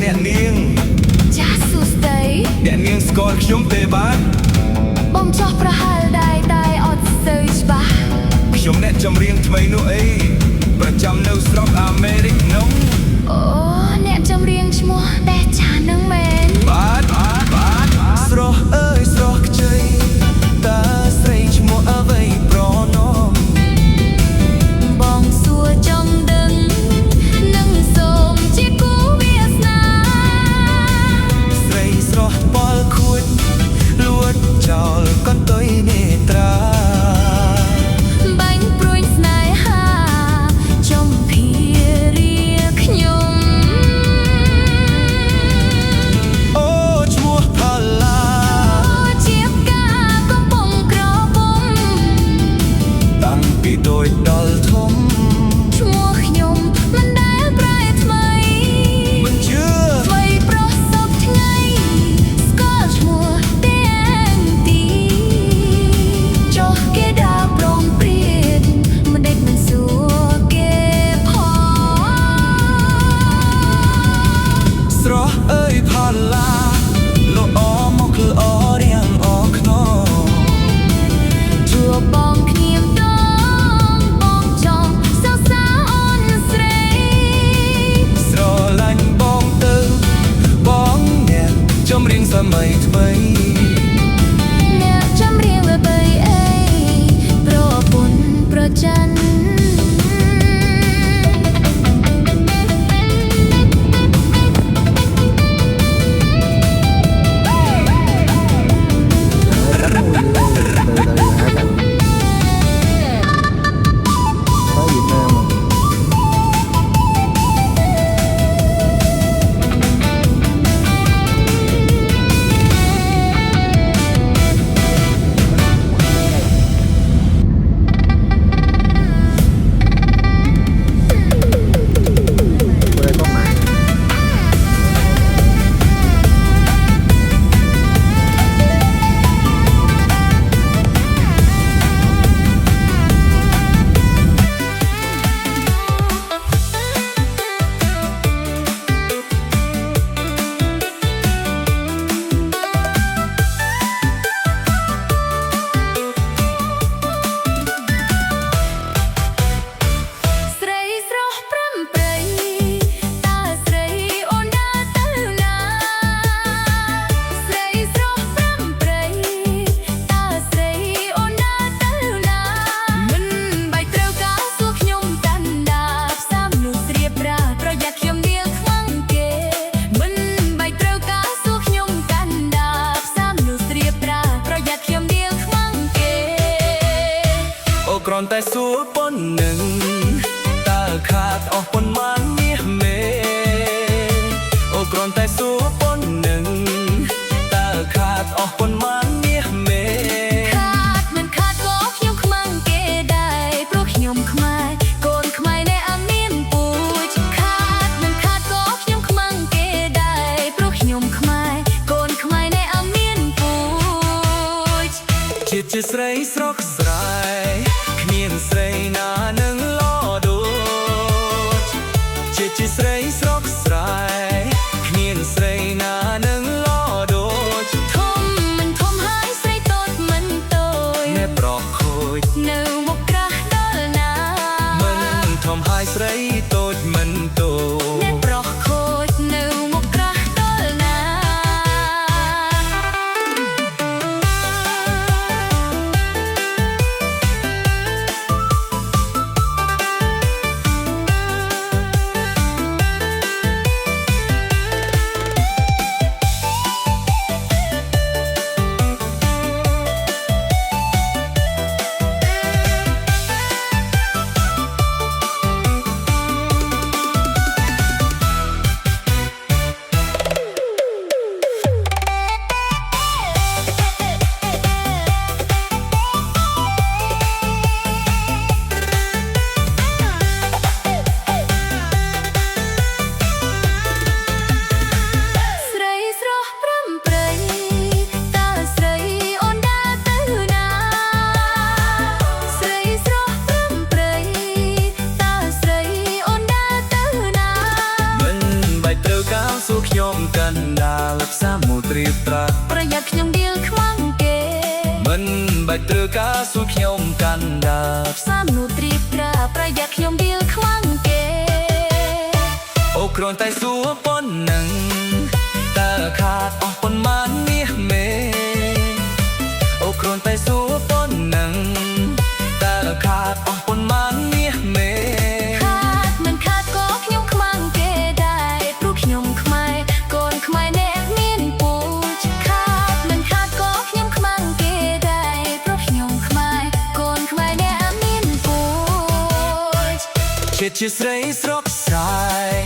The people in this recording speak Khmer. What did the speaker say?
អ្នកនាងចាសសួស្ដីអ្នកនាងស្គាល់ខ្ញុំទេបាទបងចោះប្រហែលដែរតែអត់សូវច្បាស់ខ្ញុំអ្នកចម្រៀងថ្មីនោះអីប្រចាំនៅស្រុកអាមេរិកនោះអូអ្នកចម្រៀងឈ្មោះតែចានឹងមែនបាទស្រស់អើយស្រស់ខ្ចីតើស្រីឈ្មោះអ្វីប្រណមបងសួរចង់ដឹងនឹងសូមជាគូវាសនាស្រីស្រស់បល់ខួចលួចចោលកន្ទុយនេត្រាបាញ់ព្រួយស្នេហាចំភារាខ្ញុំអូឈ្មោះផល្លាជាផ្កាកំពុងក្រពុំតាំងពីតូចដល់ធំឈ្មោះខ្ញុំមិនដែលប្រែថ្មីមិនជឿថ្មីប្រុសសពថ្ងៃស្គាល់ឈ្មោះទាំងទីចុះគេដើរប្រងព្រាតមិនដេចមិនសួរគេផងស្រស់អើយផល្លាលោកអមកគឺអរៀងអខ្នងជួបបងគ្នាម្ដងបងចង់សរសើរអូនស្រីស្រឡាញ់បងទៅបងអ្នកចម្រៀងសម័យថ្មីអ្នកចម្រៀងល្បីអីប្រពន្ធប្រច័ណ្ឌគ្រាន់តែសួរប៉ុណ្្នឹងតើខាតអស់ប៉ុន្មានមាសមេអូគ្រាន់តែសួរប៉ុណ្្នឹងតើខាតអស់ប៉ុន្មានមាសមេខាតមិនខាតក៏ខ្ញុំខ្មាំងគេដែរព្រោះខ្ញុំខ្មែរកូនខ្មែរអ្នកអត់មានពូជខាតមិនខាតក៏ខ្ញុំខ្មាំងគេដែរព្រោះខ្ញុំខ្មែរកូនខ្មែរអ្នកអត់មានពូជជាតិជាស្រី ស្រកស្រែគ្មានស្រីណានឹងលោដូចជាស្រីស្រកស្រែគ្មានស្រីណានឹងលោដូចធំមិនធំហើយស្រីតូចមិនតូចអ្នកប្រខូចនៅមកក្រាស់ដល់ណាមិនធំហើយស្រីតូចមិនតូចអ្នកប្រខូចនៅមកក្រាស់ដល់ណាខ្ញុំកណ្ដាលផ្សារមុទ្រីត្រាប្រយ័ត្នខ្ញុំដៀលខ្មាំងគេមិនបាច់ត្រូវការសួរខ្ញុំកណ្ដាលផ្សារមុទ្រីត្រាប្រយ័ត្នខ្ញុំដៀលខ្មាំងគេអូគ្រាន់តែសួរប៉ុណ្ណឹងតើខាតអស់ប៉ុន្មានមាសមេអូគ្រាន់តែសួរប៉ុណ្ណឹងតើខាតអស់ប៉ុន្មានមាសមេជាស្រីស្រកស្រែ